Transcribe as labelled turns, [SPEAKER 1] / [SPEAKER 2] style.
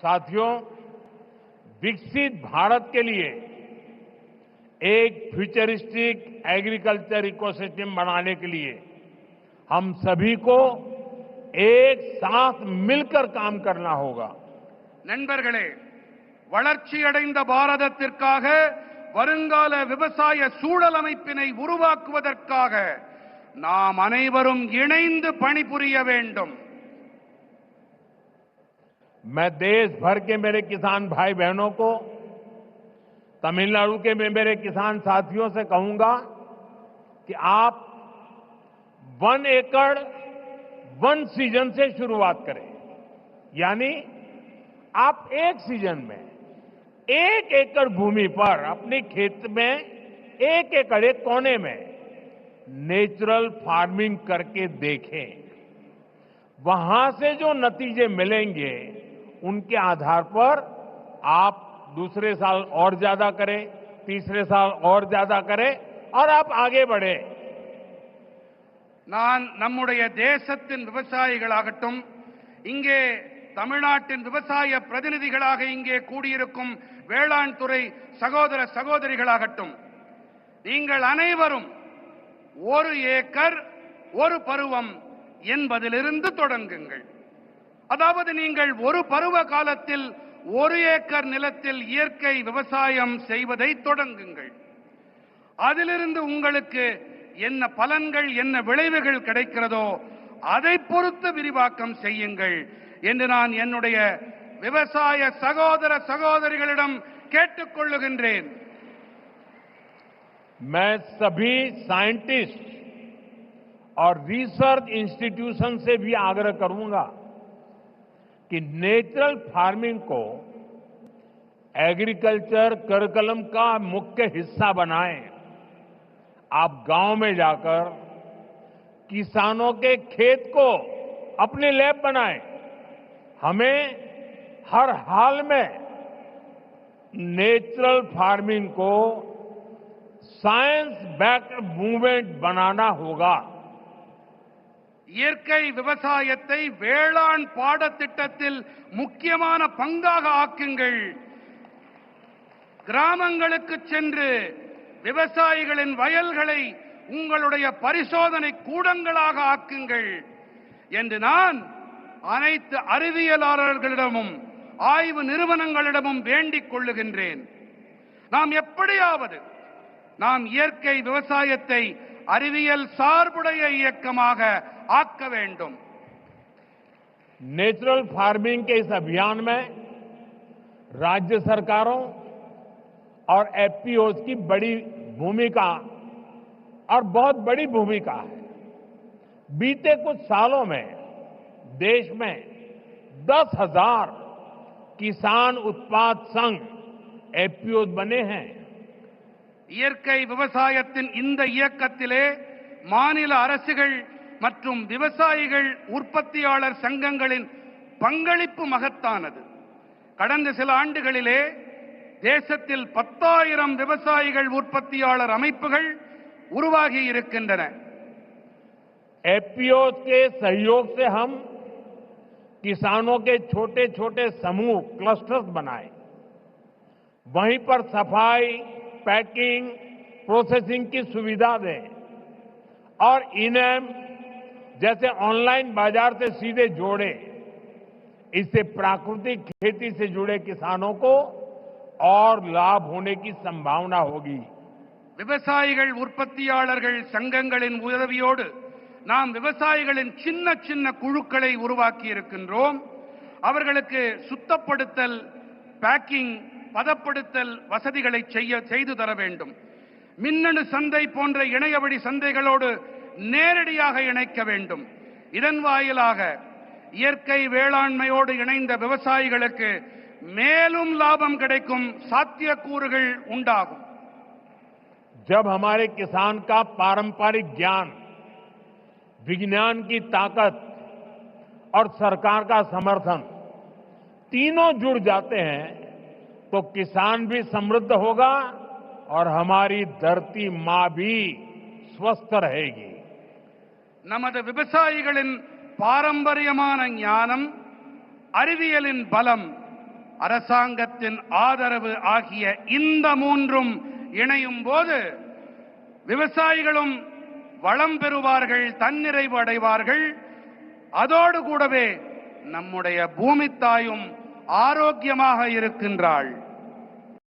[SPEAKER 1] साथियों, विकसित भारत के लिए एक फ्यूचरिस्टिक एग्रीकल्चर इकोसिस्टम बनाने के लिए हम सभी को एक साथ मिलकर काम करना होगा.
[SPEAKER 2] நண்பர்களே, வளர்ச்சியடைந்த பாரதத்திற்காக வருங்கால விவசாய சூழல் அமைப்பினை உருவாக்குவதற்காக நாம் அனைவரும் இணைந்து பணிபுரிய வேண்டும்.
[SPEAKER 1] मैं देश भर के मेरे किसान भाई बहनों को, तमिलनाडु के मेरे किसान साथियों से कहूंगा कि आप 1 एकड़ 1 सीजन से शुरुआत करें. यानी आप एक सीजन में 1 एकड़ भूमि पर अपने खेत में 1 एकड़ एक कोने में नेचुरल फार्मिंग करके देखें. वहां से जो नतीजे मिलेंगे उनके आधार पर आप दूसरे साल और ज्यादा करें, तीसरे साल और ज्यादा करें और आप आगे बढ़े.
[SPEAKER 2] நான் நம்முடைய தேசத்தின் விவசாயிகளாகட்டும், இங்கே தமிழ்நாட்டின் விவசாய பிரதிநிதிகளாக இங்கே கூடியிருக்கும் வேளாண் துறை சகோதர சகோதரிகளாகட்டும், நீங்கள் அனைவரும் 1 ஏக்கர் 1 பருவம் என்பதிலிருந்து தொடங்குங்கள். அதாவது நீங்கள் ஒரு பருவ காலத்தில் 1 ஏக்கர் நிலத்தில் இயற்கை விவசாயம் செய்வதை தொடங்குங்கள். அதிலிருந்து உங்களுக்கு என்ன பலன்கள், என்ன விளைவுகள் கிடைக்கிறதோ அதை பொறுத்து விரிவாக்கம் செய்யுங்கள் என்று நான் என்னுடைய விவசாய சகோதர சகோதரிகளிடம் கேட்டுக்கொள்ளுகின்றேன்.
[SPEAKER 1] मैं सभी साइंटिस्ट और रिसर्च इंस्टीट्यूशन से भी आग्रह करूंगा कि नेचुरल फार्मिंग को एग्रीकल्चर करिकुलम का मुख्य हिस्सा बनाएं. आप गांव में जाकर किसानों के खेत को अपनी लैब बनाएं. हमें हर हाल में नेचुरल फार्मिंग को साइंस बैक्ड मूवमेंट बनाना होगा.
[SPEAKER 2] இயற்கை விவசாயத்தை வேளாண் பாடத்திட்டத்தில் முக்கியமான பங்காக ஆக்குங்கள். கிராமங்களுக்கு சென்று விவசாயிகளின் வயல்களை உங்களுடைய பரிசோதனை கூடங்களாக ஆக்குங்கள் என்று நான் அனைத்து அறிவியலாளர்களிடமும் ஆய்வு நிறுவனங்களிடமும் வேண்டிக் கொள்ளுகின்றேன். நாம் எப்படியாவது நாம் இயற்கை விவசாயத்தை அறிவியல் சார்புடைய இயக்கமாக आक्का वेंडुम.
[SPEAKER 1] नेचुरल फार्मिंग के इस अभियान में राज्य सरकारों और एफपीओ की बड़ी भूमिका और बहुत बड़ी भूमिका है. बीते कुछ सालों में देश में 10,000 किसान उत्पाद संघ एफपीओ बने हैं.
[SPEAKER 2] இயற்கை விவசாயத்தின் இந்த இயக்கத்திலே மாநில அரசுகள் மற்றும் விவசாயிகள் உற்பத்தியாளர் சங்கங்களின் பங்களிப்பு மகத்தானது. கடந்த சில ஆண்டுகளிலே தேசத்தில் 10,000 விவசாயிகள் உற்பத்தியாளர் அமைப்புகள் உருவாகி இருக்கின்றன.
[SPEAKER 1] एफपीओ के सहयोग से हम किसानों के छोटे छोटे समूह क्लस्टर्स बनाए. वहीं पर सफाई, पैकिंग, प्रोसेसिंग की सुविधा दें और इनेम जैसे ऑनलाइन बाजार से सीधे जोड़े. इससे प्राकृतिक खेती से जुड़े किसानों को और लाभ होने की संभावना होगी.
[SPEAKER 2] விவசாயிகள் உற்பத்தியாளர்கள் சங்கங்களின் உதவியோடு நாம் விவசாயிகளின் சின்ன சின்ன குழுக்களை உருவாக்கி இருக்கின்றோம். அவர்களுக்கு சுத்தப்படுத்தல், பேக்கிங், பதப்படுத்தல் வசதிகளை செய்து தர வேண்டும். மின்னணு சந்தை போன்ற இணையவழி சந்தைகளோடு நேரடியாக இணைக்க வேண்டும். இதன் வாயிலாக இயற்கை வேளாண்மையோடு இணைந்த விவசாயிகளுக்கு மேலும் லாபம் கிடைக்கும் சாத்தியக்கூறுகள் உண்டாகும்.
[SPEAKER 1] जब हमारे किसान का पारंपरिक ज्ञान, विज्ञान की ताकत और सरकार का समर्थन तीनों जुड़ जाते हैं तो किसान भी समृद्ध होगा और हमारी धरती मां भी स्वस्थ रहेगी.
[SPEAKER 2] நமது விவசாயிகளின் பாரம்பரியமான ஞானம், அறிவியலின் பலம் அரசாங்கத்தின் ஆதரவு ஆகிய இந்த மூன்றும் இணையும் போது விவசாயிகளும் வளம் பெறுவார்கள், தன்னிறைவு அடைவார்கள். அதோடு கூடவே நம்முடைய பூமி தாயும் ஆரோக்கியமாக இருக்கின்றாள்.